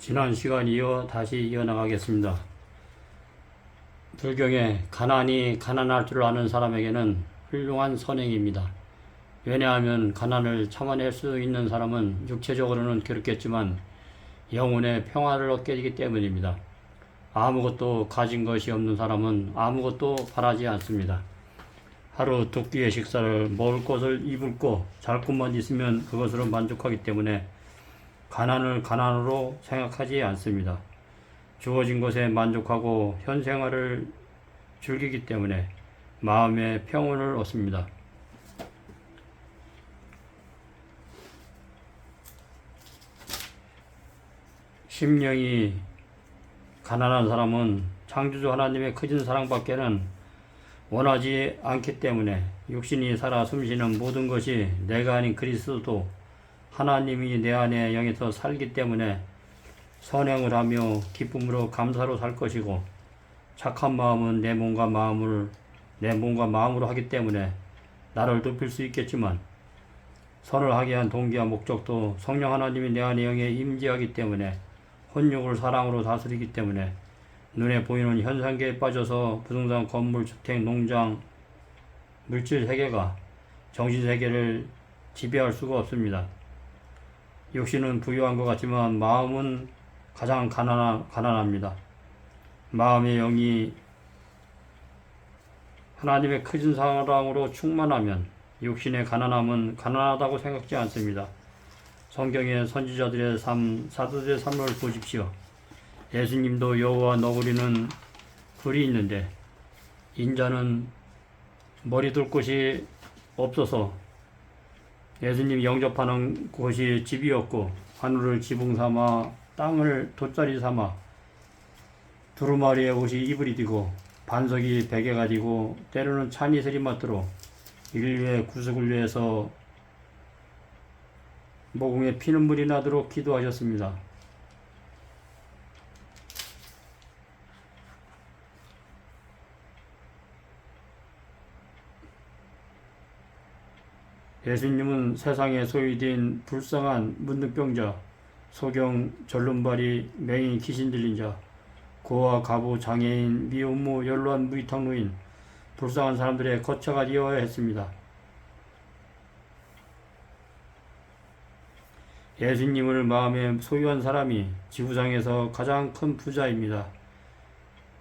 지난 시간 다시 이어나가겠습니다. 불경에 가난이 가난할 줄 아는 사람에게는 훌륭한 선행입니다. 왜냐하면 가난을 참아낼 수 있는 사람은 육체적으로는 괴롭겠지만 영혼의 평화를 얻게 되기 때문입니다. 아무것도 가진 것이 없는 사람은 아무것도 바라지 않습니다. 하루 두 끼의 식사를 먹을 것을 입을 거, 잘 것만 있으면 그것으로 만족하기 때문에 가난을 가난으로 생각하지 않습니다. 주어진 것에 만족하고 현 생활을 즐기기 때문에 마음의 평온을 얻습니다. 심령이 가난한 사람은 창조주 하나님의 크신 사랑밖에는 원하지 않기 때문에 육신이 살아 숨쉬는 모든 것이 내가 아닌 그리스도도 하나님이 내 안에 영에서 살기 때문에 선행을 하며 기쁨으로 감사로 살 것이고, 착한 마음은 내 몸과 마음으로 하기 때문에 나를 높일 수 있겠지만, 선을 하게 한 동기와 목적도 성령 하나님이 내 안에 영에 임재하기 때문에 혼육을 사랑으로 다스리기 때문에 눈에 보이는 현상계에 빠져서 부동산, 건물, 주택, 농장, 물질 세계가 정신 세계를 지배할 수가 없습니다. 육신은 부유한 것 같지만 마음은 가장 가난합니다. 마음의 영이 하나님의 크신 사랑으로 충만하면 육신의 가난함은 가난하다고 생각지 않습니다. 성경의 선지자들의 삶, 사도들의 삶을 보십시오. 예수님도 여호와 너구리는 굴이 있는데 인자는 머리 둘 곳이 없어서 예수님 영접하는 곳이 집이었고, 하늘을 지붕 삼아 땅을 돗자리 삼아 두루마리의 옷이 이불이 되고 반석이 베개가 되고 때로는 찬이슬이 맞도록 인류의 구속을 위해서 모공에 피눈물이 나도록 기도하셨습니다. 예수님은 세상에 소유된 불쌍한 문둥병자, 소경, 절름발이, 맹인, 귀신 들린 자, 고아, 가부, 장애인, 미혼모, 연로한 무이탁노인, 불쌍한 사람들의 거처가 되어야 했습니다. 예수님을 마음에 소유한 사람이 지구상에서 가장 큰 부자입니다.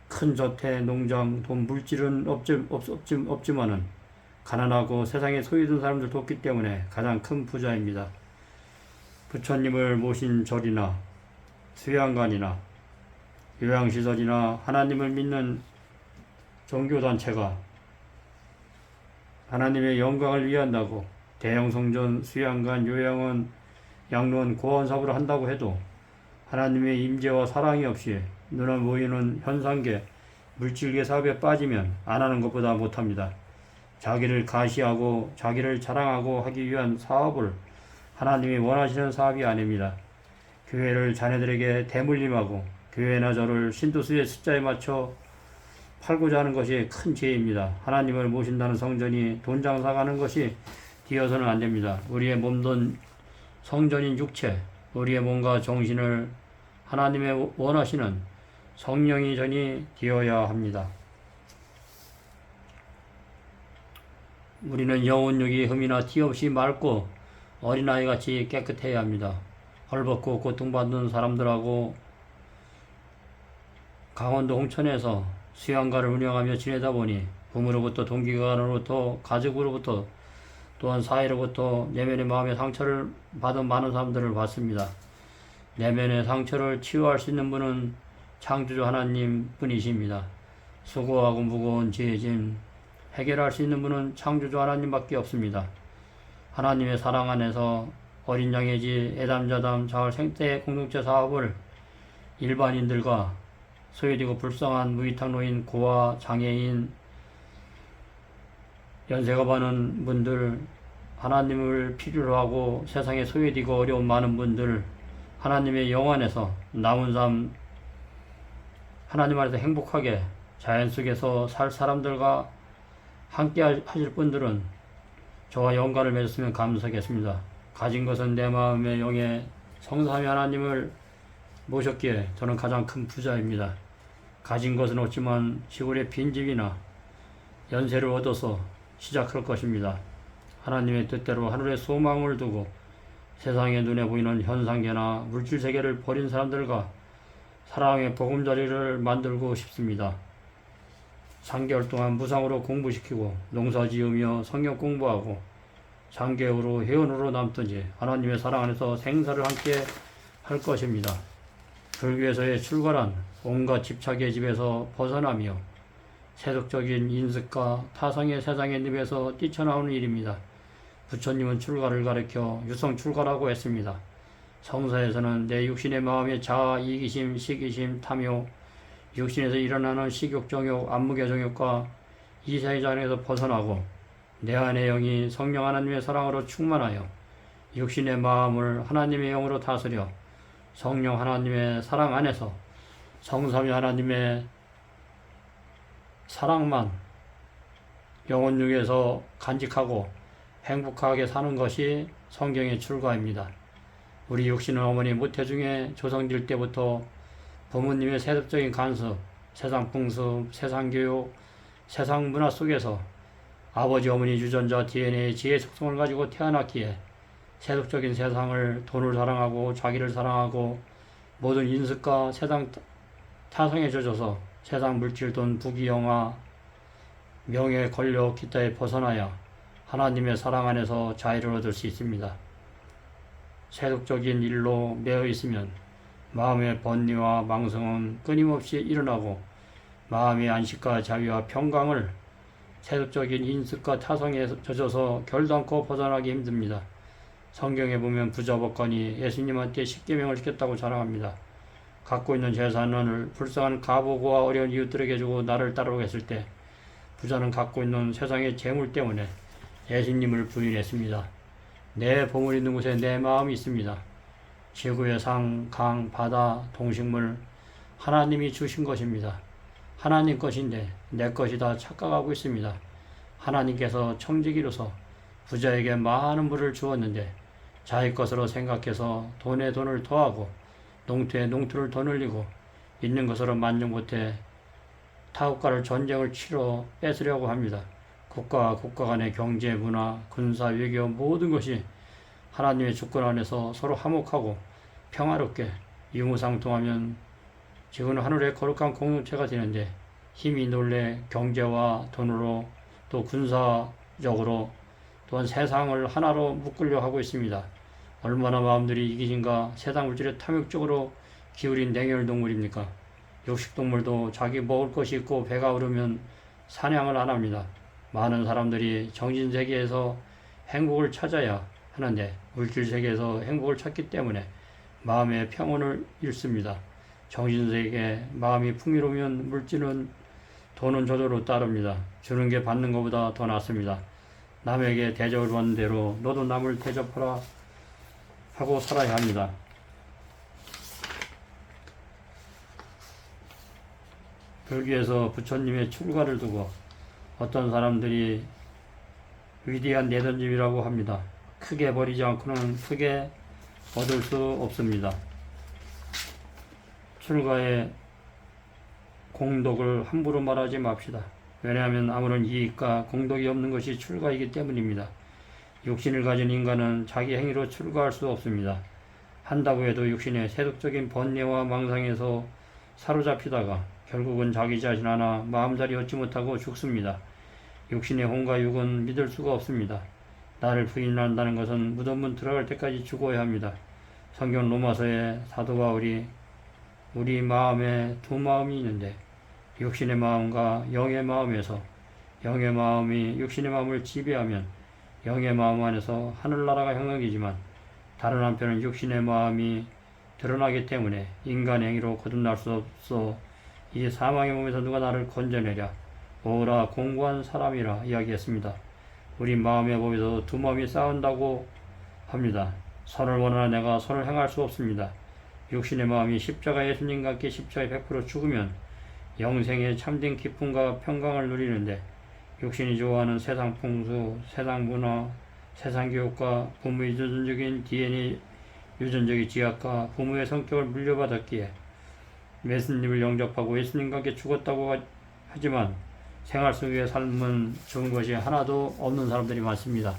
큰 저택, 농장, 돈, 물질은 없지만은 가난하고 세상에 소유된 사람들 돕기 때문에 가장 큰 부자입니다. 부처님을 모신 절이나 수양관이나 요양시설이나 하나님을 믿는 종교단체가 하나님의 영광을 위한다고 대형 성전, 수양관, 요양원, 양로원, 고아원 사업을 한다고 해도 하나님의 임재와 사랑이 없이 눈에 보이는 현상계, 물질계 사업에 빠지면 안 하는 것보다 못합니다. 자기를 가시하고 자기를 자랑하고 하기 위한 사업을 하나님이 원하시는 사업이 아닙니다. 교회를 자녀들에게 대물림하고 교회나 저를 신도수의 숫자에 맞춰 팔고자 하는 것이 큰 죄입니다. 하나님을 모신다는 성전이 돈 장사가는 것이 되어서는 안 됩니다. 우리의 몸돈 성전인 육체, 우리의 몸과 정신을 하나님의 원하시는 성령이 전이 되어야 합니다. 우리는 영혼육이 흠이나 티 없이 맑고 어린아이같이 깨끗해야 합니다. 헐벗고 고통받는 사람들하고 강원도 홍천에서 수양가를 운영하며 지내다 보니 부모로부터, 동기간으로부터, 가족으로부터, 또한 사회로부터 내면의 마음의 상처를 받은 많은 사람들을 봤습니다. 내면의 상처를 치유할 수 있는 분은 창조주 하나님 뿐이십니다. 수고하고 무거운 죄짐 해결할 수 있는 분은 창조주 하나님밖에 없습니다. 하나님의 사랑 안에서 어린 양의 지, 애담자담, 자활 생태 공동체 사업을 일반인들과 소외되고 불쌍한 무위탁노인, 고아, 장애인, 연세가 많은 분들, 하나님을 필요로 하고 세상에 소외되고 어려운 많은 분들, 하나님의 영 안에서 남은 삶 하나님 안에서 행복하게 자연 속에서 살 사람들과 함께 하실 분들은 저와 연관을 맺었으면 감사하겠습니다. 가진 것은 내 마음의 영에 성삼위 하나님을 모셨기에 저는 가장 큰 부자입니다. 가진 것은 없지만 시골의 빈집이나 연세를 얻어서 시작할 것입니다. 하나님의 뜻대로 하늘에 소망을 두고 세상의 눈에 보이는 현상계나 물질세계를 버린 사람들과 사랑의 보금자리를 만들고 싶습니다. 3개월 동안 무상으로 공부시키고 농사지으며 성경 공부하고 장개후로 회원으로 남든지 하나님의 사랑 안에서 생사를 함께 할 것입니다. 불교에서의 출가란 온갖 집착의 집에서 벗어나며 세속적인 인습과 타성의 세상의 늪에서 뛰쳐나오는 일입니다. 부처님은 출가를 가리켜 유성 출가라고 했습니다. 성서에서는 내 육신의 마음의 자아, 이기심, 시기심, 탐욕, 육신에서 일어나는 식욕, 정욕, 안목의 정욕과 이사의 잔에서 벗어나고 내 안의 영이 성령 하나님의 사랑으로 충만하여 육신의 마음을 하나님의 영으로 다스려 성령 하나님의 사랑 안에서 성삼위 하나님의 사랑만 영혼 중에서 간직하고 행복하게 사는 것이 성경의 출가입니다. 우리 육신은 어머니 모태중에 조성될 때부터 부모님의 세속적인 간섭, 세상 풍습, 세상 교육, 세상 문화 속에서 아버지 어머니 유전자 DNA의 지혜 속성을 가지고 태어났기에 세속적인 세상을 돈을 사랑하고 자기를 사랑하고 모든 인습과 세상 타성에 젖어서 세상 물질, 돈, 부귀, 영화, 명예, 권력, 기타에 벗어나야 하나님의 사랑 안에서 자유를 얻을 수 있습니다. 세속적인 일로 매여 있으면 마음의 번뇌와 망성은 끊임없이 일어나고 마음의 안식과 자유와 평강을 세속적인 인습과 타성에 젖어서 결단코 벗어나기 힘듭니다. 성경에 보면 부자 법관이 예수님한테 십계명을 지켰다고 자랑합니다. 갖고 있는 재산을 불쌍한 가보고와 어려운 이웃들에게 주고 나를 따르고 했을 때 부자는 갖고 있는 세상의 재물 때문에 예수님을 부인했습니다. 내 보물 있는 곳에 내 마음이 있습니다. 지구의 상, 강, 바다, 동식물 하나님이 주신 것입니다. 하나님 것인데 내 것이다 착각하고 있습니다. 하나님께서 청지기로서 부자에게 많은 물을 주었는데 자기 것으로 생각해서 돈에 돈을 더하고 농토에 농토를 더 늘리고 있는 것으로 만족 못해 타국가를 전쟁을 치러 뺏으려고 합니다. 국가와 국가 간의 경제, 문화, 군사, 외교 모든 것이 하나님의 주권 안에서 서로 화목하고 평화롭게 유무상통하면 지구는 하늘의 거룩한 공동체가 되는데 힘이 놀래 경제와 돈으로 또 군사적으로 또한 세상을 하나로 묶으려 하고 있습니다. 얼마나 마음들이 이기심과 세상 물질의 탐욕적으로 기울인 냉혈 동물입니까? 육식동물도 자기 먹을 것이 있고 배가 부르면 사냥을 안 합니다. 많은 사람들이 정신세계에서 행복을 찾아야 하는데 물질세계에서 행복을 찾기 때문에 마음의 평온을 잃습니다. 정신세계 마음이 풍요로우면 물질은 돈은 저절로 따릅니다. 주는 게 받는 것보다 더 낫습니다. 남에게 대접을 받는 대로 너도 남을 대접하라 하고 살아야 합니다. 불교에서 부처님의 출가를 두고 어떤 사람들이 위대한 내던짐이라고 합니다. 크게 버리지 않고는 크게 얻을 수 없습니다. 출가의 공덕을 함부로 말하지 맙시다. 왜냐하면 아무런 이익과 공덕이 없는 것이 출가이기 때문입니다. 육신을 가진 인간은 자기 행위로 출가할 수 없습니다. 한다고 해도 육신의 세속적인 번뇌와 망상에서 사로잡히다가 결국은 자기 자신 하나 마음자리 얻지 못하고 죽습니다. 육신의 혼과 육은 믿을 수가 없습니다. 나를 부인한다는 것은 무덤문 들어갈 때까지 죽어야 합니다. 성경 로마서에 사도 바울이 우리 마음에 두 마음이 있는데 육신의 마음과 영의 마음에서 영의 마음이 육신의 마음을 지배하면 영의 마음 안에서 하늘나라가 형성이지만 다른 한편은 육신의 마음이 드러나기 때문에 인간의 행위로 거듭날 수 없어 이 사망의 몸에서 누가 나를 건져내랴 오라 공고한 사람이라 이야기했습니다. 우리 마음의 법에서 두 마음이 싸운다고 합니다. 선을 원하는 내가 선을 행할 수 없습니다. 육신의 마음이 십자가 예수님과 함께 십자가에 100% 죽으면 영생의 참된 기쁨과 평강을 누리는데 육신이 좋아하는 세상 풍수, 세상 문화, 세상 교육과 부모의 유전적인 DNA 유전적인 지약과 부모의 성격을 물려받았기에 예수님을 영접하고 예수님과 함께 죽었다고 하지만 생활 속의 삶은 좋은 것이 하나도 없는 사람들이 많습니다.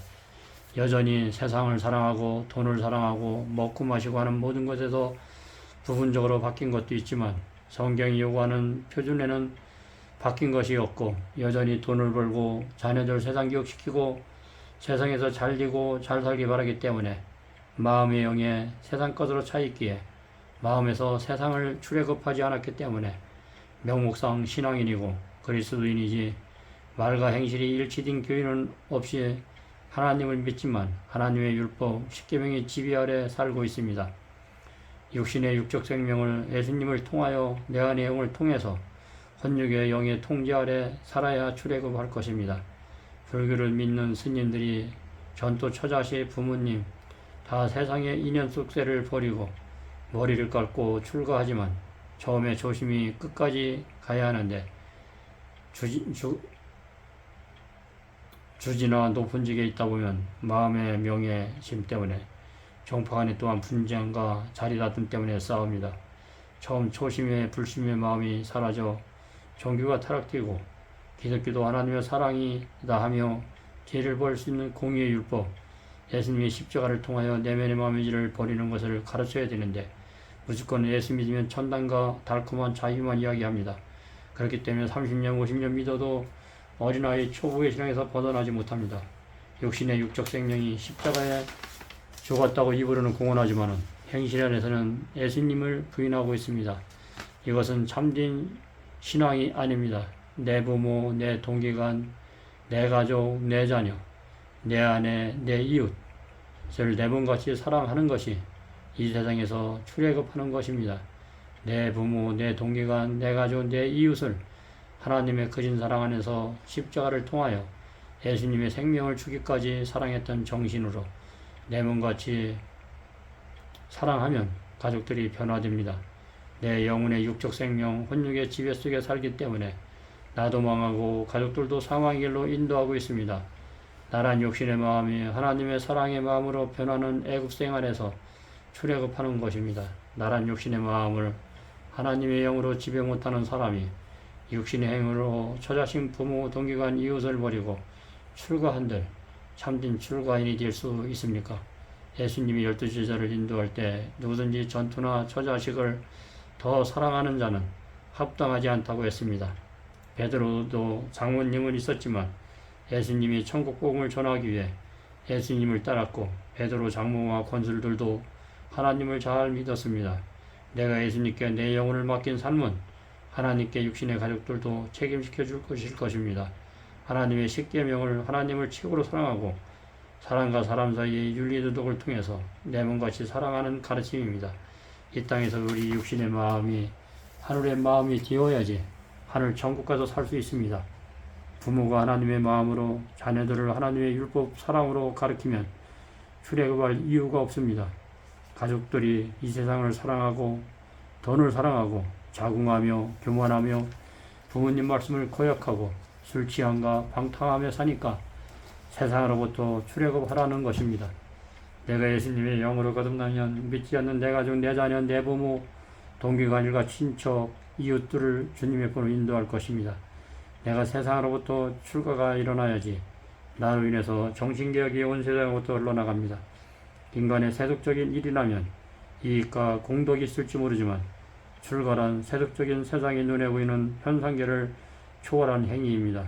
여전히 세상을 사랑하고 돈을 사랑하고 먹고 마시고 하는 모든 것에서 부분적으로 바뀐 것도 있지만 성경이 요구하는 표준에는 바뀐 것이 없고 여전히 돈을 벌고 자녀들 세상 교육시키고 세상에서 잘되고 잘 살기 바라기 때문에 마음의 영에 세상 것으로 차 있기에 마음에서 세상을 출애굽하지 않았기 때문에 명목상 신앙인이고 그리스도인이지 말과 행실이 일치된 교인은 없이 하나님을 믿지만 하나님의 율법 십계명의 지배 아래 살고 있습니다. 육신의 육적 생명을 예수님을 통하여 내 안의 영을 통해서 혼육의 영의 통제 아래 살아야 출애굽할 것입니다. 불교를 믿는 스님들이 전도 처자시 부모님 다 세상의 인연 속세를 버리고 머리를 깎고 출가하지만 처음에 조심히 끝까지 가야 하는데 주지나 높은 직에 있다 보면 마음의 명예심 때문에 정파간에 또한 분쟁과 자리다툼 때문에 싸웁니다. 처음 초심의 불심의 마음이 사라져 종교가 타락되고 기독교도 하나님의 사랑이다 하며 죄를 벌 수 있는 공의의 율법 예수님의 십자가를 통하여 내면의 마음의 죄를 버리는 것을 가르쳐야 되는데 무조건 예수 믿으면 천당과 달콤한 자유만 이야기합니다. 그렇기 때문에 30년 50년 믿어도 어린아이 초보의 신앙에서 벗어나지 못합니다. 육신의 육적 생명이 십자가에 죽었다고 입으로는 공언하지만 행실 안에서는 예수님을 부인하고 있습니다. 이것은 참된 신앙이 아닙니다. 내 부모, 내 동기간, 내 가족, 내 자녀, 내 아내, 내 이웃을 내 몸같이 사랑하는 것이 이 세상에서 출애굽하는 것입니다. 내 부모, 내 동기간, 내 가족, 내 이웃을 하나님의 크신 사랑 안에서 십자가를 통하여 예수님의 생명을 주기까지 사랑했던 정신으로 내 몸같이 사랑하면 가족들이 변화됩니다. 내 영혼의 육적 생명, 혼육의 지배 속에 살기 때문에 나도 망하고 가족들도 사망의 길로 인도하고 있습니다. 나란 욕심의 마음이 하나님의 사랑의 마음으로 변하는 애굽 생활에서 출애굽하는 것입니다. 나란 욕심의 마음을 하나님의 영으로 지배 못하는 사람이 육신의 행위로 처자신 부모, 동기간, 이웃을 버리고 출가한들 참된 출가인이 될 수 있습니까? 예수님이 12제자를 인도할 때 누구든지 전투나 처자식을 더 사랑하는 자는 합당하지 않다고 했습니다. 베드로도 장모님은 있었지만 예수님이 천국 복음을 전하기 위해 예수님을 따랐고 베드로 장모와 권술들도 하나님을 잘 믿었습니다. 내가 예수님께 내 영혼을 맡긴 삶은 하나님께 육신의 가족들도 책임지켜 줄 것입니다. 하나님의 십계명을 하나님을 최고로 사랑하고 사람과 사람 사이의 윤리도덕을 통해서 내 몸같이 사랑하는 가르침입니다. 이 땅에서 우리 육신의 마음이 하늘의 마음이 되어야지 하늘 천국 가서 살 수 있습니다. 부모가 하나님의 마음으로 자녀들을 하나님의 율법 사랑으로 가르치면 출애굽할 이유가 없습니다. 가족들이 이 세상을 사랑하고 돈을 사랑하고 자궁하며 교만하며 부모님 말씀을 거역하고 술 취함과 방탕하며 사니까 세상으로부터 출애굽하라는 것입니다. 내가 예수님의 영으로 거듭나면 믿지 않는 내 가족, 내 자녀, 내 부모, 동기간일과 친척, 이웃들을 주님의 분으로 인도할 것입니다. 내가 세상으로부터 출가가 일어나야지 나로 인해서 정신개혁이 온 세상으로부터 흘러나갑니다. 인간의 세속적인 일이라면 이익과 공덕이 있을지 모르지만 출가란 세속적인 세상의 눈에 보이는 현상계를 초월한 행위입니다.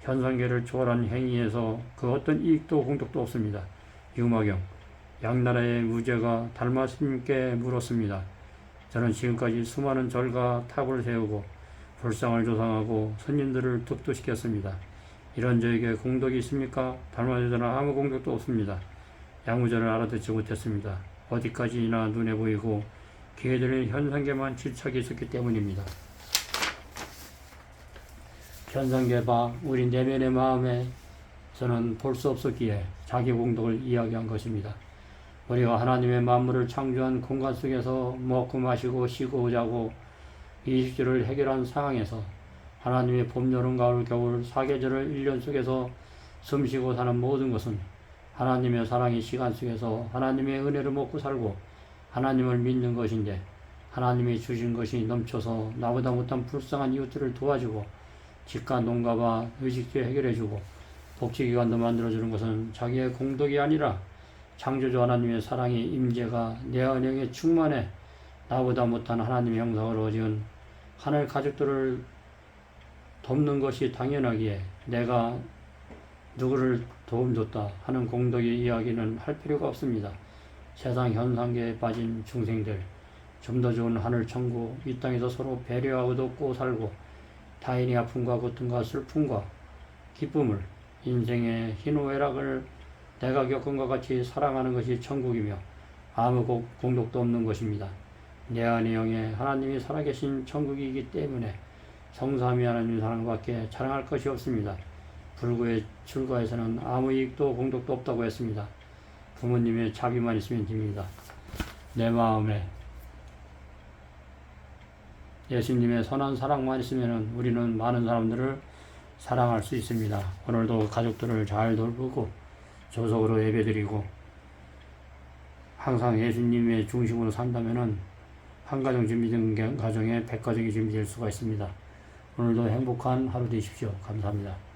현상계를 초월한 행위에서 그 어떤 이익도 공덕도 없습니다. 유마경 양나라의 무죄가 달마스님께 물었습니다. 저는 지금까지 수많은 절과 탑을 세우고 불상을 조성하고 선인들을 득도시켰습니다. 이런 저에게 공덕이 있습니까? 달마스는 아무 공덕도 없습니다. 양무절을 알아듣지 못했습니다. 어디까지나 눈에 보이고 귀에 들리는 현상계만 질척이 있었기 때문입니다. 현상계 바 우리 내면의 마음에서는 볼 수 없었기에 자기 공덕을 이야기한 것입니다. 우리가 하나님의 만물을 창조한 공간 속에서 먹고 마시고 쉬고 자고 이식주를 해결한 상황에서 하나님의 봄, 여름, 가을, 겨울, 사계절을 1년 속에서 숨쉬고 사는 모든 것은 하나님의 사랑의 시간 속에서 하나님의 은혜를 먹고 살고 하나님을 믿는 것인데 하나님이 주신 것이 넘쳐서 나보다 못한 불쌍한 이웃들을 도와주고 집과 농가와 의식주 해결해주고 복지기관도 만들어주는 것은 자기의 공덕이 아니라 창조주 하나님의 사랑이 임재가 내 언행에 충만해 나보다 못한 하나님의 형상으로 지은 하늘 가족들을 돕는 것이 당연하기에 내가 누구를 도움줬다 하는 공덕의 이야기는 할 필요가 없습니다. 세상 현상계에 빠진 중생들, 좀 더 좋은 하늘 천국, 이 땅에서 서로 배려하고 돕고 살고 타인의 아픔과 고통과 슬픔과 기쁨을 인생의 희노애락을 내가 겪은 것 같이 사랑하는 것이 천국이며 아무 공덕도 없는 것입니다. 내 안의 영에 하나님이 살아계신 천국이기 때문에 성삼위 하나님 사랑밖에 자랑할 것이 없습니다. 불구의 출가에서는 아무 이익도 공덕도 없다고 했습니다. 부모님의 자비만 있으면 됩니다. 내 마음에 예수님의 선한 사랑만 있으면 우리는 많은 사람들을 사랑할 수 있습니다. 오늘도 가족들을 잘 돌보고 조속으로 예배드리고 항상 예수님의 중심으로 산다면 한 가정 준비된 가정에 100가정이 준비될 수가 있습니다. 오늘도 행복한 하루 되십시오. 감사합니다.